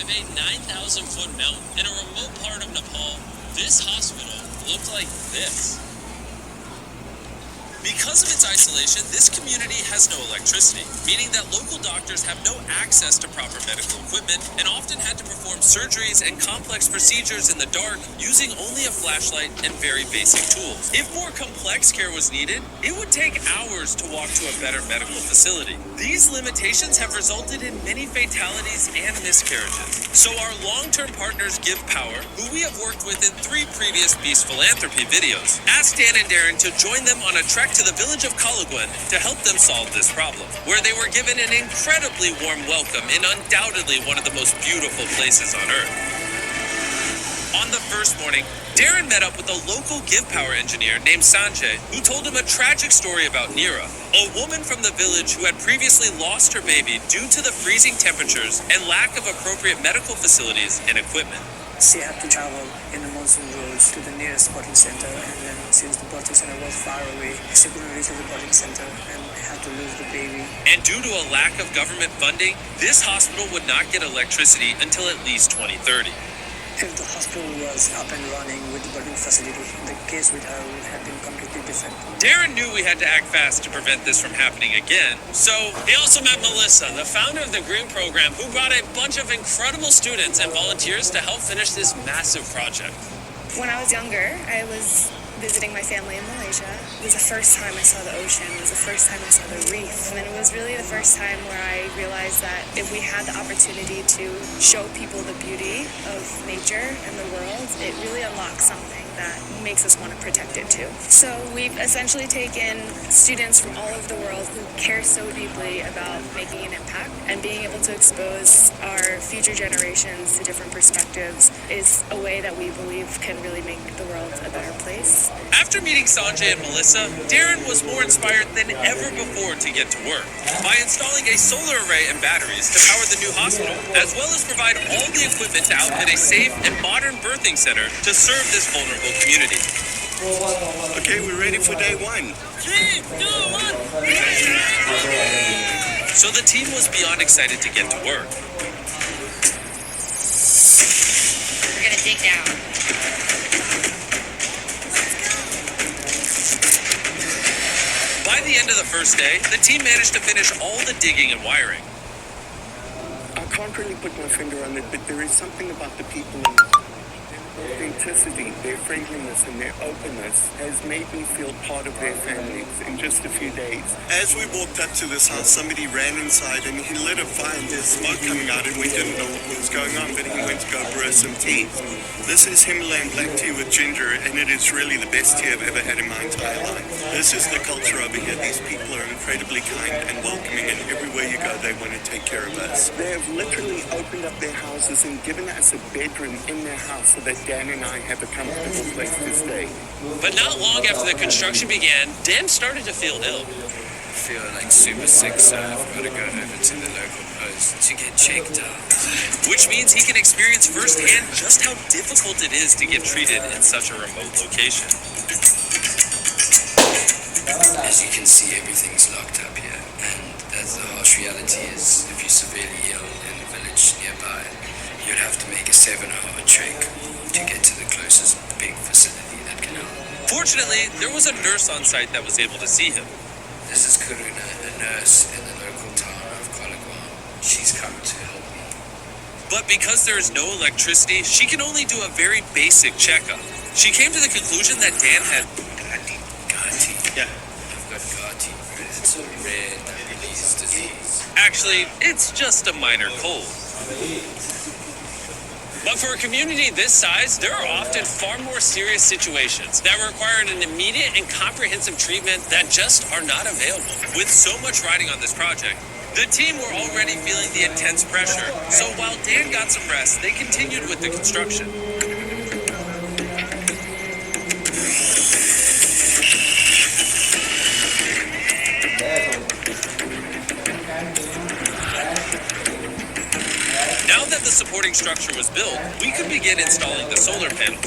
of a 9,000-foot mountain in a remote part of Nepal, this hospital looked like this. Because of its isolation, this community has no electricity, meaning that local doctors have no access to proper medical equipment and often had to perform surgeries and complex procedures in the dark using only a flashlight and very basic tools. If more complex care was needed, it would take hours to walk to a better medical facility. These limitations have resulted in many fatalities and miscarriages. So our long-term partners Give Power, who we have worked with in 3 previous Beast Philanthropy videos, asked Dan and Darren to join them on a trek to the village of Kalagwan to help them solve this problem, where they were given an incredibly warm welcome in undoubtedly one of the most beautiful places on Earth. On the first morning, Darren met up with a local Give Power engineer named Sanjay, who told him a tragic story about Neera, a woman from the village who had previously lost her baby due to the freezing temperatures and lack of appropriate medical facilities and equipment. She had to travel in the monsoon roads to the nearest birthing center, and then since the birthing center was far away, she couldn't reach the birthing center and had to lose the baby. And due to a lack of government funding, this hospital would not get electricity until at least 2030. If the hospital was up and running with the birthing facility, the case with her would have been completely different. Darren knew we had to act fast to prevent this from happening again, so he also met Melissa, the founder of the Green Program, who brought a bunch of incredible students and volunteers to help finish this massive project. When I was younger, I was visiting my family in Malaysia. It was the first time I saw the ocean. It was the first time I saw the reef. And it was really the first time where I realized that if we had the opportunity to show people the beauty of nature and the world, it really unlocks something that makes us want to protect it too. So we've essentially taken students from all over the world who care so deeply about making an impact, and being able to expose our future generations to different perspectives is a way that we believe can really make the world a better place. After meeting Sanjay and Melissa, Darren was more inspired than ever before to get to work by installing a solar array and batteries to power the new hospital, as well as provide all the equipment to outfit a safe and modern birthing center to serve this vulnerable community. Okay, we're ready for day 1. 3, 2, 1. So the team was beyond excited to get to work. We're gonna dig down. By the end of the first day, the team managed to finish all the digging and wiring. I can't really put my finger on it, but there is something about the people. Their authenticity, their friendliness, and their openness has made me feel part of their families in just a few days. As we walked up to this house, somebody ran inside and he lit a fire and there's smoke coming out and we didn't know what was going on, but he went to go brew some tea. This is Himalayan black tea with ginger, and it is really the best tea I've ever had in my entire life. This is the culture over here. These people are incredibly kind and welcoming, and everywhere you go, they want to take care of us. They have literally opened up their houses and given us a bedroom in their house so that Dan and I have a comfortable place to stay. But not long after the construction began, Dan started to feel ill. I feel like super sick, so I've got to go over to the local post to get checked out. Which means he can experience firsthand just how difficult it is to get treated in such a remote location. As you can see, everything's locked up here, and that's the harsh reality is if you're severely ill in the village nearby, you'd have to make a 7-hour trek to get to the closest big facility that can help. Fortunately, there was a nurse on site that was able to see him. This is Karuna, a nurse in the local town of Kalagwan. She's come to help me. But because there is no electricity, she can only do a very basic checkup. She came to the conclusion that Dan had Gati. Yeah. I've got Gati. It's a rare diabetes disease. Actually, it's just a minor cold. But for a community this size, there are often far more serious situations that require an immediate and comprehensive treatment that just are not available. With so much riding on this project, the team were already feeling the intense pressure. So while Dan got some rest, they continued with the construction. Now that the supporting structure was built, we could begin installing the solar panels.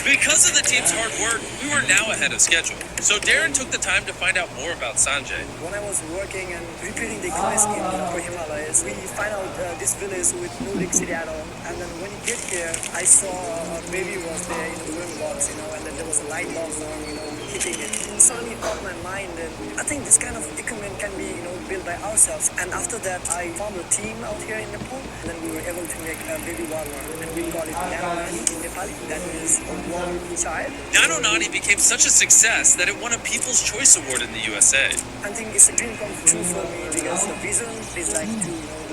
Because of the team's hard work, we were now ahead of schedule. So Darren took the time to find out more about Sanjay. When I was working and repeating the class in the Upper Himalayas, we find out this village with no electricity at all. And then when you get here, I saw a baby was there in the wind box, and then there was a light bulb on, hitting it. It suddenly caught my mind, and I think this kind of equipment can be, built by ourselves. And after that, I formed a team out here in Nepal, and then we were able to make a baby warmer, and we call it Nano in Nepali. That means a warm child. Nano Nani became such a success that it won a People's Choice Award in the USA. I think it's a dream come true for me because the vision is like to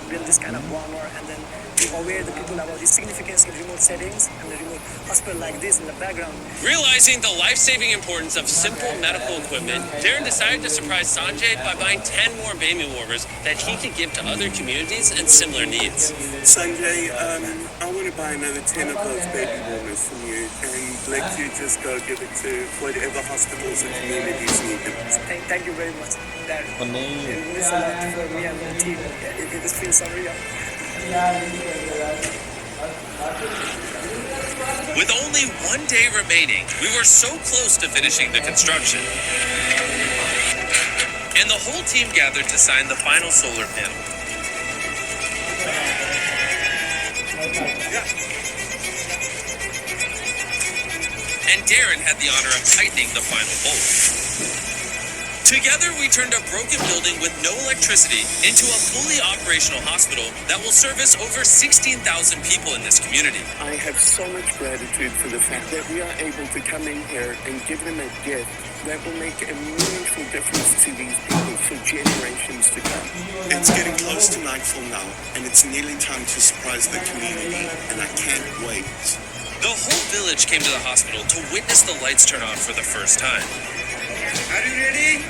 build this kind of warmer and then be aware the people about the significance of remote settings and the remote hospital like this in the background. Realizing the life-saving importance of simple medical equipment, Darren decided to surprise Sanjay by buying 10 more baby warmers that he could give to other communities in similar needs. Sanjay, I want to buy another 10 of those baby warmers from you and let you just go give it to whatever hospitals and communities need them. Thank you very much, Darren. It means a lot for me and my team. It just feels so real. With only 1 day remaining, we were so close to finishing the construction. And the whole team gathered to sign the final solar panel. And Darren had the honor of tightening the final bolt. Together, we turned a broken building with no electricity into a fully operational hospital that will service over 16,000 people in this community. I have so much gratitude for the fact that we are able to come in here and give them a gift that will make a meaningful difference to these people for generations to come. It's getting close to nightfall now, and it's nearly time to surprise the community, and I can't wait. The whole village came to the hospital to witness the lights turn on for the first time. Are you ready?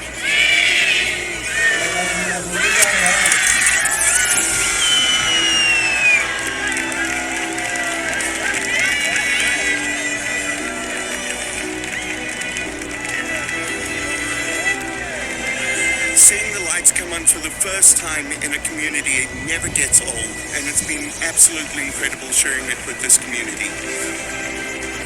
Seeing the lights come on for the first time in a community, it never gets old, and it's been absolutely incredible sharing it with this community.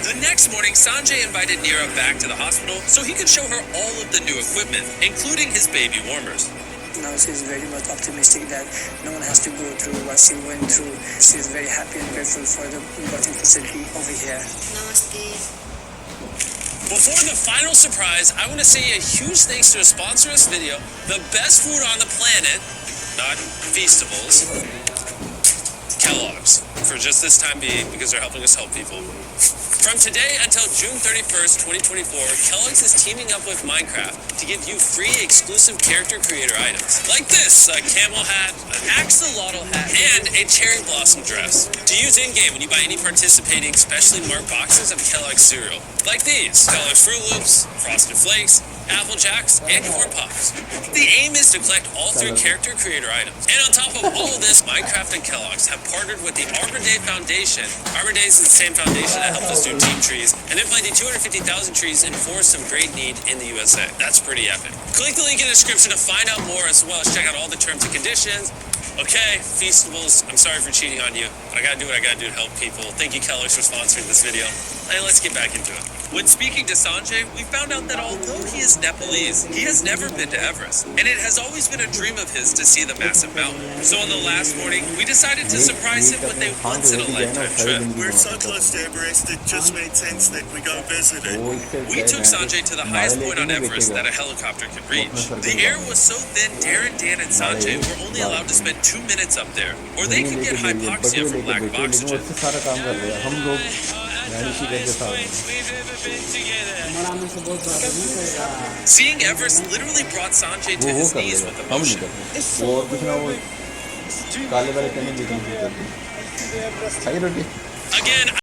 The next morning, Sanjay invited Neera back to the hospital so he could show her all of the new equipment, including his baby warmers. Now she's very much optimistic that no one has to go through what she went through. She's very happy and grateful for the birthing facility over here. Namaste. Before the final surprise, I want to say a huge thanks to a sponsor of this video, the best food on the planet, not Feastables, Kellogg's, for just this time being, because they're helping us help people. From today until June 31st, 2024, Kellogg's is teaming up with Minecraft to give you free exclusive character creator items. Like this, a camel hat, an axolotl hat, and a cherry blossom dress. To use in-game when you buy any participating specially marked boxes of Kellogg's cereal. Like these, Kellogg's Fruit Loops, Frosted Flakes, Apple Jacks, and Corn Pops. The aim is to collect all 3 character creator items. And on top of all of this, Minecraft and Kellogg's have partnered with the Arbor Day Foundation. Arbor Day is the same foundation that helped us do team trees, and they planted 250,000 trees in forests of great need in the USA. That's pretty epic. Click the link in the description to find out more, as well as check out all the terms and conditions. Okay, Feastables, I'm sorry for cheating on you. I gotta do what I gotta do to help people. Thank you, Kellogg's, for sponsoring this video. And let's get back into it. When speaking to Sanjay, we found out that although he is Nepalese, he has never been to Everest. And it has always been a dream of his to see the massive mountain. So on the last morning, we decided to surprise him with a once-in-a-lifetime trip. We're so close to Everest, it just made sense that we go visit it. We took Sanjay to the highest point on Everest that a helicopter could reach. The air was so thin, Darren, Dan, and Sanjay were only allowed to spend 2 minutes up there, or they could get hypoxia from lack of oxygen. Seeing Everest literally brought Sanjay to his knees with emotion. Again,